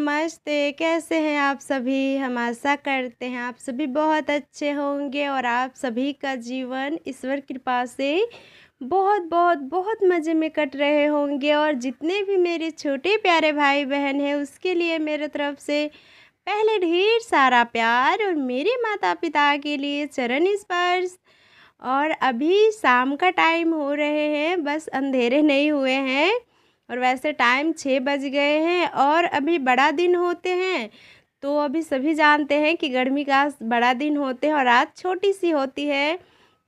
नमस्ते, कैसे हैं आप सभी? हम आशा करते हैं आप सभी बहुत अच्छे होंगे और आप सभी का जीवन ईश्वर कृपा से बहुत बहुत बहुत मज़े में कट रहे होंगे और जितने भी मेरे छोटे प्यारे भाई-बहन हैं उसके लिए मेरे तरफ से पहले ढेर सारा प्यार और मेरे माता-पिता के लिए चरण स्पर्श। और अभी शाम का टाइम हो रहे हैं, बस अंधेरे नहीं हुए हैं और वैसे टाइम 6 बज गए हैं और अभी बड़ा दिन होते हैं। तो अभी सभी जानते हैं कि गर्मी का बड़ा दिन होते हैं और रात छोटी-सी होती है।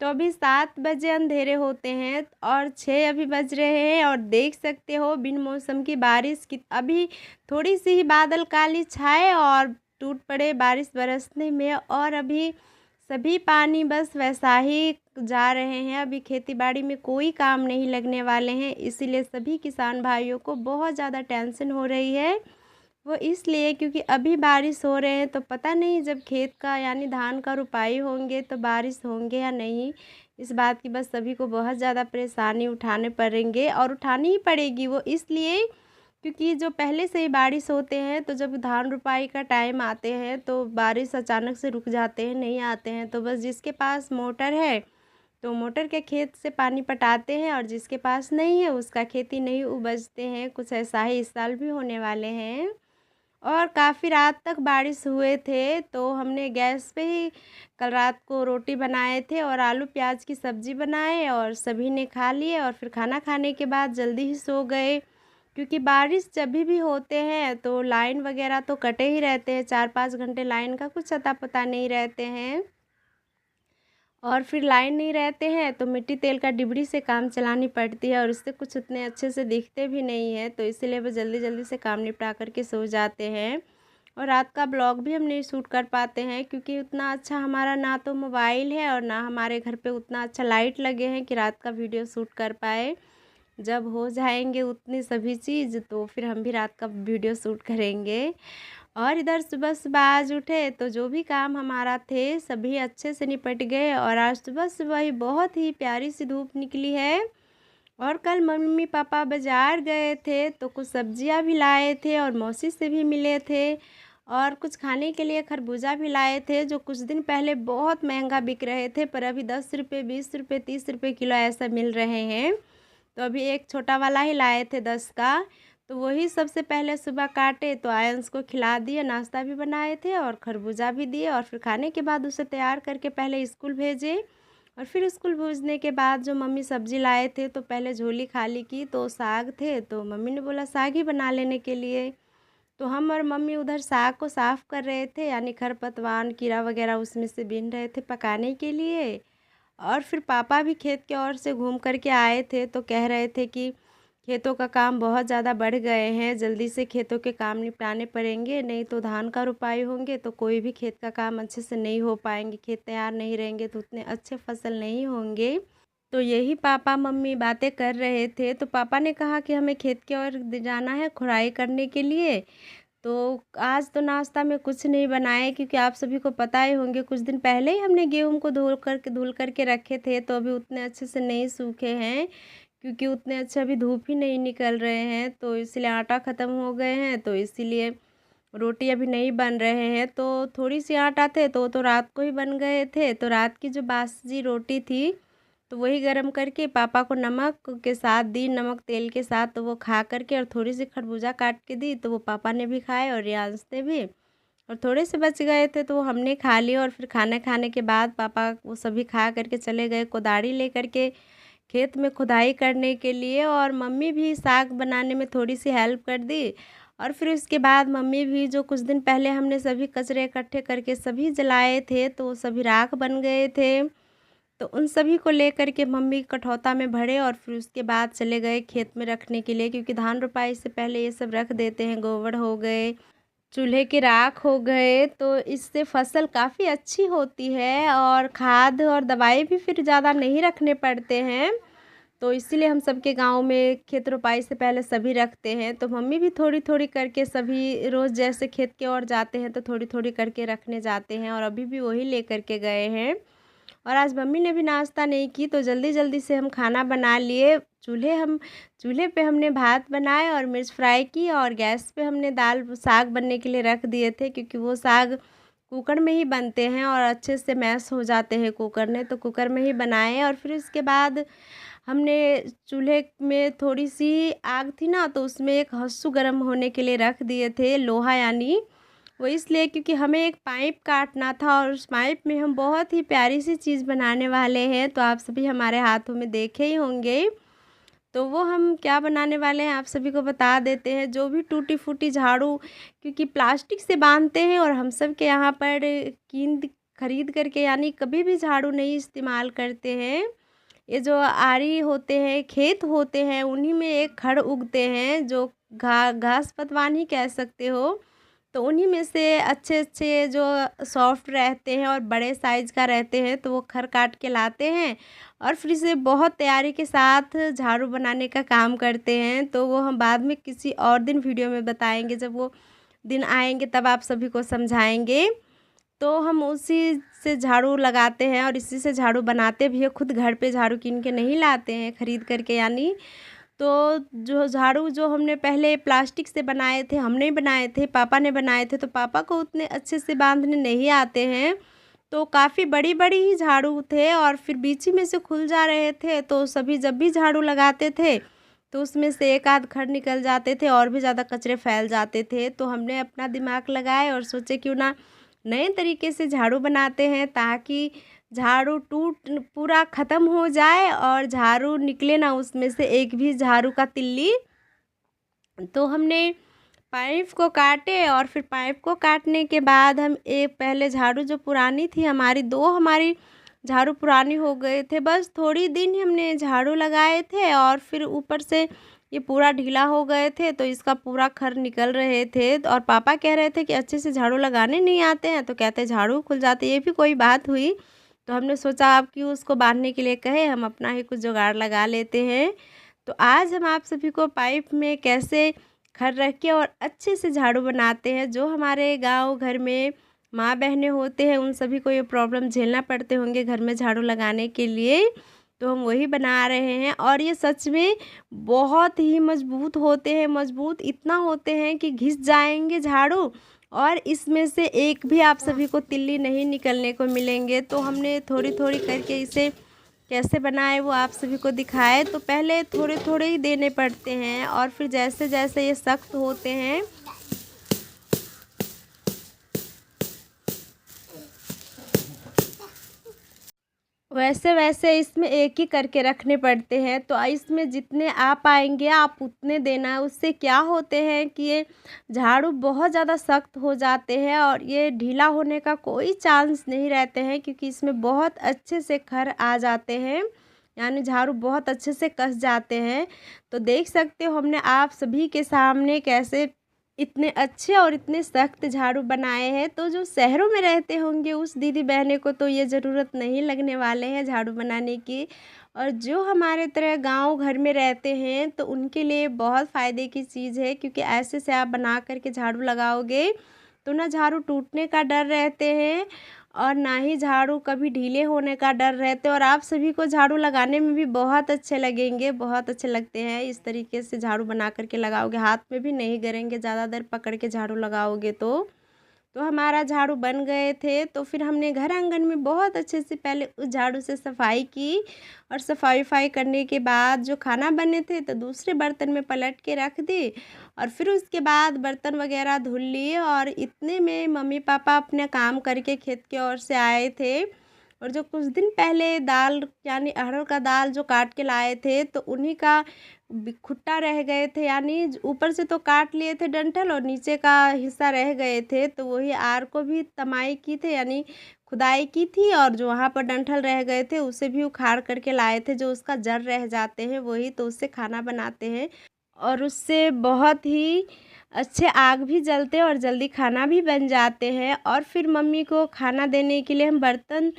तो अभी 7 बजे अंधेरे होते हैं और 6 अभी बज रहे हैं और देख सकते हो बिन मौसम की बारिश की अभी थोड़ी-सी ही बादल काली छाए और टूट पड़े बारिश बरसने में और अभी सभी पानी बस वैसा ही जा रहे हैं। अभी खेती-बाड़ी में कोई काम नहीं लगने वाले हैं, इसीलिए सभी किसान भाइयों को बहुत ज़्यादा टेंशन हो रही है। वो इसलिए क्योंकि अभी बारिश हो रहे हैं तो पता नहीं जब खेत का यानी धान का रुपाई होंगे तो बारिश होंगे या नहीं। इस बात की बस सभी को बहुत ज़्यादा परेशानी उठाने पड़ेंगे और उठानी ही पड़ेगी वो इसलिए क्योंकि जो पहले से ही बारिश होते हैं तो जब धान रुपाई का टाइम आते हैं तो बारिश अचानक से रुक जाते हैं, नहीं आते हैं। तो बस जिसके पास मोटर है तो मोटर के खेत से पानी पटाते हैं और जिसके पास नहीं है उसका खेती नहीं उपजते हैं। कुछ ऐसा ही इस साल भी होने वाले हैं और काफ़ी रात तक बारिश हुए थे तो हमने गैस पे ही कल रात को रोटी बनाए थे और आलू प्याज की सब्ज़ी बनाए और सभी ने खा लिए और फिर खाना खाने के बाद जल्दी ही सो गए। क्योंकि बारिश जब भी होते हैं तो लाइन वगैरह तो कटे ही रहते हैं, 4-5 घंटे लाइन का कुछ अता पता नहीं रहते हैं। और फिर लाइन नहीं रहते हैं तो मिट्टी तेल का डिबरी से काम चलानी पड़ती है और उससे कुछ उतने अच्छे से दिखते भी नहीं है, तो इसीलिए वो जल्दी-जल्दी से काम निपटा कर के सो जाते हैं। और रात का ब्लॉग भी हम नहीं शूट कर पाते हैं क्योंकि उतना अच्छा हमारा ना तो मोबाइल है और ना हमारे घर पे उतना अच्छा लाइट लगे हैं कि रात का वीडियो शूट कर पाएँ। जब हो जाएँगे उतनी सभी चीज़ तो फिर हम भी रात का वीडियो शूट करेंगे। और इधर सुबह-सुबह आज उठे तो जो भी काम हमारा थे सभी अच्छे से निपट गए और आज सुबह-सुबह ही बहुत ही प्यारी-सी धूप निकली है। और कल मम्मी-पापा बाज़ार गए थे तो कुछ सब्जियां भी लाए थे और मौसी से भी मिले थे और कुछ खाने के लिए खरबूजा भी लाए थे जो कुछ दिन पहले बहुत महंगा बिक रहे थे पर अभी 10 रुपये, 20 रुपये, 30 रुपये किलो ऐसा मिल रहे हैं। तो अभी एक छोटा वाला ही लाए थे 10 का, तो वही सबसे पहले सुबह काटे तो आयंस को खिला दिए, नाश्ता भी बनाए थे और खरबूजा भी दिए और फिर खाने के बाद उसे तैयार करके पहले स्कूल भेजे और फिर स्कूल भेजने के बाद जो मम्मी सब्ज़ी लाए थे तो पहले झोली खाली की तो साग थे तो मम्मी ने बोला साग ही बना लेने के लिए। तो हम और मम्मी उधर साग को साफ़ कर रहे थे यानी खरपतवार, कीड़ा वगैरह उसमें से बीन रहे थे पकाने के लिए। और फिर पापा भी खेत की ओर से घूम कर के आए थे तो कह रहे थे कि खेतों का काम बहुत ज़्यादा बढ़ गए हैं, जल्दी से खेतों के काम निपटाने पड़ेंगे, नहीं तो धान का रुपाई होंगे तो कोई भी खेत का काम अच्छे से नहीं हो पाएंगे, खेत तैयार नहीं रहेंगे तो उतने अच्छे फसल नहीं होंगे। तो यही पापा मम्मी बातें कर रहे थे तो पापा ने कहा कि हमें खेत की ओर जाना है खुराई करने के लिए। तो आज तो नाश्ता में कुछ नहीं बनाए क्योंकि आप सभी को पता ही होंगे कुछ दिन पहले ही हमने गेहूँ को धुल कर के रखे थे तो अभी उतने अच्छे से नहीं सूखे हैं क्योंकि उतने अच्छे अभी धूप ही नहीं निकल रहे हैं तो इसलिए आटा ख़त्म हो गए हैं तो इसीलिए रोटी अभी नहीं बन रहे हैं। तो थोड़ी सी आटा थे तो रात को ही बन गए थे तो रात की जो बासी रोटी थी तो वही गरम करके पापा को नमक के साथ दी, नमक तेल के साथ, तो वो खा करके और थोड़ी सी खरबूजा काट के दी तो वो पापा ने भी खाए और रियांश ने भी और थोड़े से बच गए थे तो वो हमने खा लिए। और फिर खाना खाने के बाद पापा वो सभी खा करके चले गए कोदाड़ी लेकर के खेत में खुदाई करने के लिए और मम्मी भी साग बनाने में थोड़ी सी हेल्प कर दी। और फिर उसके बाद मम्मी भी जो कुछ दिन पहले हमने सभी कचरे इकट्ठे करके सभी जलाए थे तो वो सभी राख बन गए थे तो उन सभी को लेकर के मम्मी कठौता में भरे और फिर उसके बाद चले गए खेत में रखने के लिए क्योंकि धान रोपाई से पहले ये सब रख देते हैं। गोबर हो गए, चूल्हे की राख हो गए तो इससे फसल काफ़ी अच्छी होती है और खाद और दवाई भी फिर ज़्यादा नहीं रखने पड़ते हैं। तो इसीलिए हम सबके गांव में खेत रोपाई से पहले सभी रखते हैं। तो मम्मी भी थोड़ी थोड़ी करके सभी रोज़ जैसे खेत की ओर जाते हैं तो थोड़ी थोड़ी करके रखने जाते हैं और अभी भी वही ले करके गए हैं। और आज मम्मी ने भी नाश्ता नहीं की, तो जल्दी जल्दी से हम खाना बना लिए। चूल्हे पे हमने भात बनाए और मिर्च फ्राई की, और गैस पे हमने दाल साग बनने के लिए रख दिए थे, क्योंकि वो साग कुकर में ही बनते हैं और अच्छे से मैश हो जाते हैं कुकर में, तो कुकर में ही बनाए। और फिर उसके बाद हमने चूल्हे में थोड़ी सी आग थी ना, तो उसमें एक हस्सू गर्म होने के लिए रख दिए थे, लोहा यानी। वो इसलिए क्योंकि हमें एक पाइप काटना था, और उस पाइप में हम बहुत ही प्यारी सी चीज़ बनाने वाले हैं, तो आप सभी हमारे हाथों में देखे ही होंगे। तो वो हम क्या बनाने वाले हैं आप सभी को बता देते हैं। जो भी टूटी फूटी झाड़ू, क्योंकि प्लास्टिक से बांधते हैं और हम सब के यहाँ पर खरीद करके यानी कभी भी झाड़ू नहीं इस्तेमाल करते हैं। ये जो आरी होते हैं, खेत होते हैं, उन्हीं में एक खड़ उगते हैं, जो घास पतवान ही कह सकते हो। तो उन्हीं में से अच्छे अच्छे जो सॉफ्ट रहते हैं और बड़े साइज़ का रहते हैं, तो वो खर काट के लाते हैं और फिर इसे बहुत तैयारी के साथ झाड़ू बनाने का काम करते हैं। तो वो हम बाद में किसी और दिन वीडियो में बताएंगे, जब वो दिन आएंगे तब आप सभी को समझाएंगे। तो हम उसी से झाड़ू लगाते हैं और इसी से झाड़ू बनाते भी हैं। खुद घर पे झाड़ू कीन के नहीं लाते हैं, ख़रीद करके यानी। तो जो झाड़ू जो हमने पहले प्लास्टिक से बनाए थे, हम नहीं बनाए थे, पापा ने बनाए थे, तो पापा को उतने अच्छे से बांधने नहीं आते हैं। तो काफ़ी बड़ी बड़ी ही झाड़ू थे और फिर बीच ही में से खुल जा रहे थे, तो सभी जब भी झाड़ू लगाते थे तो उसमें से एक आध खड़ निकल जाते थे और भी ज़्यादा कचरे फैल जाते थे। तो हमने अपना दिमाग लगाए और सोचे क्यों ना नए तरीके से झाड़ू बनाते हैं, ताकि झाड़ू टूट पूरा ख़त्म हो जाए और झाड़ू निकले ना उसमें से एक भी झाड़ू का तिल्ली। तो हमने पाइप को काटे और फिर पाइप को काटने के बाद हम एक पहले झाड़ू जो पुरानी थी हमारी झाड़ू पुरानी हो गए थे, बस थोड़ी दिन ही हमने झाड़ू लगाए थे और फिर ऊपर से ये पूरा ढीला हो गए थे, तो इसका पूरा खर निकल रहे थे। और पापा कह रहे थे कि अच्छे से झाड़ू लगाने नहीं आते हैं, तो कहते झाड़ू खुल जाते, ये भी कोई बात हुई। तो हमने सोचा आप क्यों उसको बांधने के लिए कहे, हम अपना ही कुछ जुगाड़ लगा लेते हैं। तो आज हम आप सभी को पाइप में कैसे खर रख के और अच्छे से झाड़ू बनाते हैं। जो हमारे गांव घर में माँ बहनें होते हैं, उन सभी को ये प्रॉब्लम झेलना पड़ते होंगे घर में झाड़ू लगाने के लिए, तो हम वही बना रहे हैं। और ये सच में बहुत ही मजबूत होते हैं, मजबूत इतना होते हैं कि घिस जाएंगे झाड़ू और इसमें से एक भी आप सभी को तिल्ली नहीं निकलने को मिलेंगे। तो हमने थोड़ी थोड़ी करके इसे कैसे बनाए वो आप सभी को दिखाए। तो पहले थोड़े थोड़े ही देने पड़ते हैं और फिर जैसे जैसे ये सख्त होते हैं वैसे वैसे इसमें एक ही करके रखने पड़ते हैं। तो इसमें जितने आ पाएंगे आप उतने देना। उससे क्या होते हैं कि ये झाड़ू बहुत ज़्यादा सख्त हो जाते हैं और ये ढीला होने का कोई चांस नहीं रहते हैं, क्योंकि इसमें बहुत अच्छे से खर आ जाते हैं, यानी झाड़ू बहुत अच्छे से कस जाते हैं। तो देख सकते हो हमने आप सभी के सामने कैसे इतने अच्छे और इतने सख्त झाड़ू बनाए हैं। तो जो शहरों में रहते होंगे उस दीदी बहने को तो ये ज़रूरत नहीं लगने वाले हैं झाड़ू बनाने की, और जो हमारे तरह गांव घर में रहते हैं तो उनके लिए बहुत फ़ायदे की चीज़ है, क्योंकि ऐसे से आप बना करके झाड़ू लगाओगे तो ना झाड़ू टूटने का डर रहते हैं और ना ही झाड़ू कभी ढीले होने का डर रहते हैं। और आप सभी को झाड़ू लगाने में भी बहुत अच्छे लगेंगे, बहुत अच्छे लगते हैं। इस तरीके से झाड़ू बना करके लगाओगे, हाथ में भी नहीं गिरेंगे, ज़्यादा देर पकड़ के झाड़ू लगाओगे तो हमारा झाड़ू बन गए थे। तो फिर हमने घर आंगन में बहुत अच्छे से पहले उस झाड़ू से सफाई की, और सफाई करने के बाद जो खाना बने थे तो दूसरे बर्तन में पलट के रख दी, और फिर उसके बाद बर्तन वगैरह धुल लिए। और इतने में मम्मी पापा अपने काम करके खेत की ओर से आए थे, और जो कुछ दिन पहले दाल यानी अरहर का दाल जो काट के लाए थे तो उन्हीं का खुट्टा रह गए थे, यानी ऊपर से तो काट लिए थे डंठल और नीचे का हिस्सा रह गए थे। तो वही आर को भी तमाई की थे, यानी खुदाई की थी, और जो वहाँ पर डंठल रह गए थे उसे भी उखाड़ करके लाए थे। जो उसका जड़ रह जाते हैं वही, तो उससे खाना बनाते हैं और उससे बहुत ही अच्छे आग भी जलते हैं और जल्दी खाना भी बन जाते हैं। और फिर मम्मी को खाना देने के लिए हम बर्तन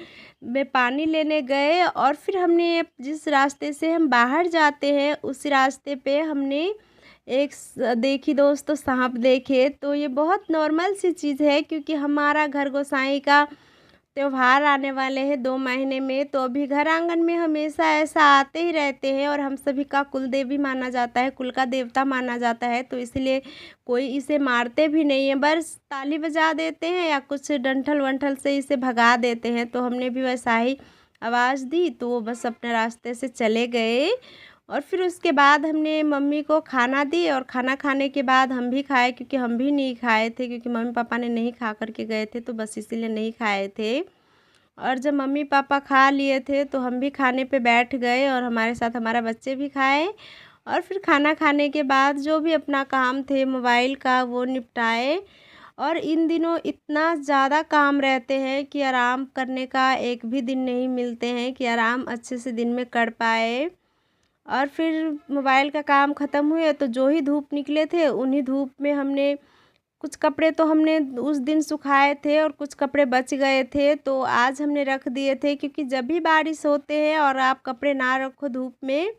में पानी लेने गए, और फिर हमने जिस रास्ते से हम बाहर जाते हैं उस रास्ते पे हमने देखी दोस्तों सांप देखे। तो ये बहुत नॉर्मल सी चीज़ है, क्योंकि हमारा घर गोसाई का त्योहार आने वाले हैं 2 महीने में, तो अभी घर आंगन में हमेशा ऐसा आते ही रहते हैं, और हम सभी का कुल देवी माना जाता है, कुल का देवता माना जाता है, तो इसलिए कोई इसे मारते भी नहीं है, बस ताली बजा देते हैं या कुछ डंठल-वंठल से इसे भगा देते हैं। तो हमने भी वैसा ही आवाज़ दी, तो वो बस अपने रास्ते से चले गए। और फिर उसके बाद हमने मम्मी को खाना दी, और खाना खाने के बाद हम भी खाए, क्योंकि हम भी नहीं खाए थे, क्योंकि मम्मी पापा ने नहीं खा कर के गए थे, तो बस इसीलिए नहीं खाए थे। और जब मम्मी पापा खा लिए थे तो हम भी खाने पे बैठ गए, और हमारे साथ हमारा बच्चे भी खाए। और फिर खाना खाने के बाद जो भी अपना काम थे मोबाइल का वो निपटाए। और इन दिनों इतना ज़्यादा काम रहते हैं कि आराम करने का एक भी दिन नहीं मिलते हैं कि आराम अच्छे से दिन में कर पाए। और फिर मोबाइल का काम ख़त्म हुए तो जो ही धूप निकले थे उन्हीं धूप में हमने कुछ कपड़े तो हमने उस दिन सुखाए थे, और कुछ कपड़े बच गए थे तो आज हमने रख दिए थे, क्योंकि जब भी बारिश होते हैं और आप कपड़े ना रखो धूप में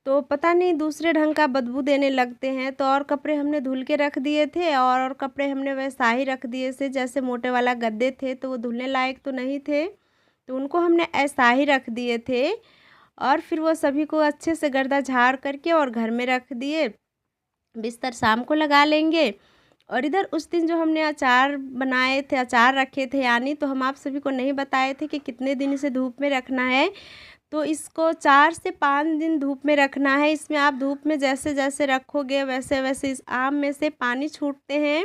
तो पता नहीं दूसरे ढंग का बदबू देने लगते हैं। तो और कपड़े हमने धुल के रख दिए थे, और कपड़े हमने वैसा ही रख दिए थे, जैसे मोटे वाला गद्दे थे तो वो धुलने लायक तो नहीं थे, तो उनको हमने ऐसा ही रख दिए थे। और फिर वो सभी को अच्छे से गर्दा झाड़ करके और घर में रख दिए, बिस्तर शाम को लगा लेंगे। और इधर उस दिन जो हमने अचार बनाए थे, अचार रखे थे यानी, तो हम आप सभी को नहीं बताए थे कि कितने दिन इसे धूप में रखना है। तो इसको 4 से 5 दिन धूप में रखना है। इसमें आप धूप में जैसे जैसे रखोगे वैसे वैसे इस आम में से पानी छूटते हैं,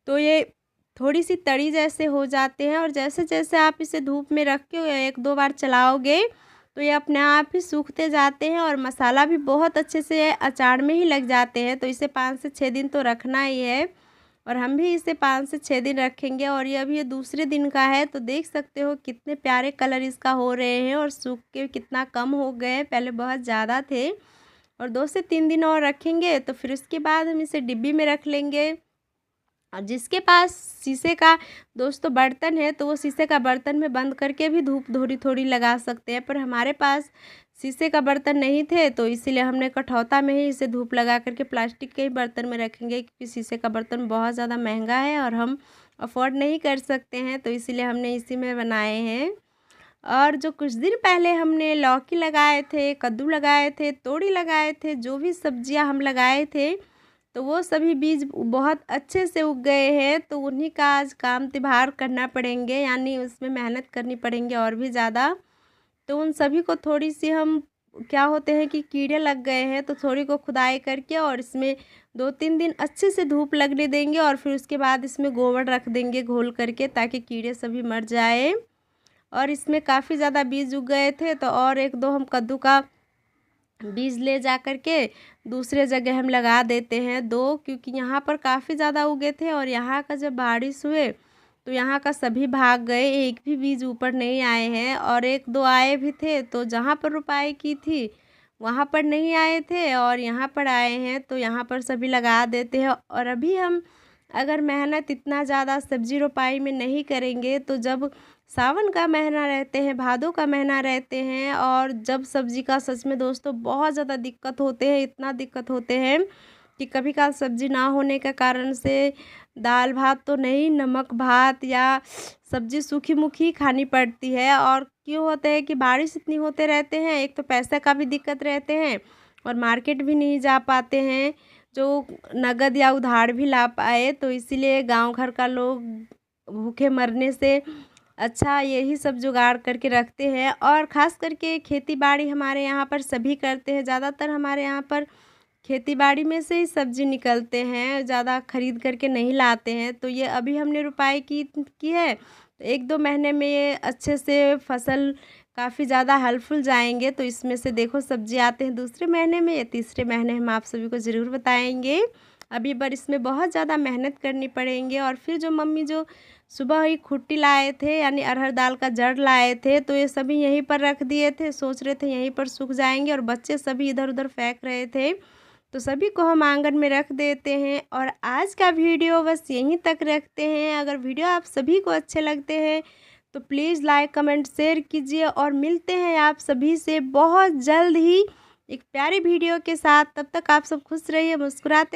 तो ये थोड़ी सी तड़ी जैसे हो जाते हैं। और जैसे जैसे आप इसे धूप में रख के 1-2 बार चलाओगे तो ये अपने आप ही सूखते जाते हैं, और मसाला भी बहुत अच्छे से अचार में ही लग जाते हैं। तो इसे 5 से 6 दिन तो रखना ही है, और हम भी इसे 5 से 6 दिन रखेंगे। और ये अभी ये दूसरे दिन का है, तो देख सकते हो कितने प्यारे कलर इसका हो रहे हैं, और सूख के कितना कम हो गए हैं, पहले बहुत ज़्यादा थे। और 2 से 3 दिन और रखेंगे तो फिर उसके बाद हम इसे डिब्बी में रख लेंगे। और जिसके पास शीशे का दोस्तों बर्तन है तो वो शीशे का बर्तन में बंद करके भी धूप थोड़ी थोड़ी लगा सकते हैं, पर हमारे पास शीशे का बर्तन नहीं थे, तो इसीलिए हमने कठौता में ही इसे धूप लगा करके प्लास्टिक के ही बर्तन में रखेंगे, क्योंकि शीशे का बर्तन बहुत ज़्यादा महंगा है और हम अफोर्ड नहीं कर सकते हैं, तो इसीलिए हमने इसी में बनाए हैं। और जो कुछ दिन पहले हमने लौकी लगाए थे, कद्दू लगाए थे, तोरी लगाए थे, जो भी सब्जियां हम लगाए थे, तो वो सभी बीज बहुत अच्छे से उग गए हैं। तो उन्हीं का आज काम त्योहार करना पड़ेंगे, यानी उसमें मेहनत करनी पड़ेंगे और भी ज़्यादा। तो उन सभी को थोड़ी सी हम क्या होते हैं कि कीड़े लग गए हैं, तो थोड़ी को खुदाई करके और इसमें 2-3 दिन अच्छे से धूप लगने देंगे, और फिर उसके बाद इसमें गोबर रख देंगे घोल करके, ताकि कीड़े सभी मर जाए। और इसमें काफ़ी ज़्यादा बीज उग गए थे, तो और 1-2 हम कद्दू का बीज ले जा कर के दूसरे जगह हम लगा देते हैं 2, क्योंकि यहाँ पर काफ़ी ज़्यादा उगे थे, और यहाँ का जब बारिश हुए तो यहाँ का सभी भाग गए, एक भी बीज ऊपर नहीं आए हैं। और 1-2 आए भी थे, तो जहाँ पर रोपाई की थी वहाँ पर नहीं आए थे, और यहाँ पर आए हैं तो यहाँ पर सभी लगा देते हैं। और अभी हम अगर मेहनत इतना ज़्यादा सब्जी रोपाई में नहीं करेंगे, तो जब सावन का महीना रहते हैं, भादों का महीना रहते हैं, और जब सब्जी का सच में दोस्तों बहुत ज़्यादा दिक्कत होते हैं, इतना दिक्कत होते हैं कि कभी काल सब्जी ना होने के कारण से दाल भात तो नहीं, नमक भात या सब्जी सूखी मुखी खानी पड़ती है। और क्यों होता है कि बारिश इतनी होते रहते हैं, एक तो पैसे का भी दिक्कत रहते हैं, और मार्केट भी नहीं जा पाते हैं जो नगद या उधार भी ला पाए, तो इसीलिए गांव घर का लोग भूखे मरने से अच्छा यही सब जुगाड़ करके रखते हैं। और ख़ास करके खेती बाड़ी हमारे यहाँ पर सभी करते हैं, ज़्यादातर हमारे यहाँ पर खेती बाड़ी में से ही सब्ज़ी निकलते हैं, ज़्यादा ख़रीद करके नहीं लाते हैं। तो ये अभी हमने रोपाई की है, तो 1-2 महीने में ये अच्छे से फसल काफ़ी ज़्यादा हेल्पफुल जाएंगे। तो इसमें से देखो सब्ज़ी आते हैं दूसरे महीने में या तीसरे महीने, हम आप सभी को ज़रूर बताएंगे। अभी पर इसमें बहुत ज़्यादा मेहनत करनी पड़ेंगे। और फिर जो मम्मी जो सुबह ही खुट्टी लाए थे, यानी अरहर दाल का जड़ लाए थे, तो ये सभी यहीं पर रख दिए थे, सोच रहे थे यहीं पर सूख जाएंगे, और बच्चे सभी इधर उधर फेंक रहे थे, तो सभी को हम आंगन में रख देते हैं। और आज का वीडियो बस यहीं तक रखते हैं। अगर वीडियो आप सभी को अच्छे लगते हैं तो प्लीज़ लाइक कमेंट शेयर कीजिए, और मिलते हैं आप सभी से बहुत जल्द ही एक प्यारी वीडियो के साथ। तब तक आप सब खुश रहिए, मुस्कुराते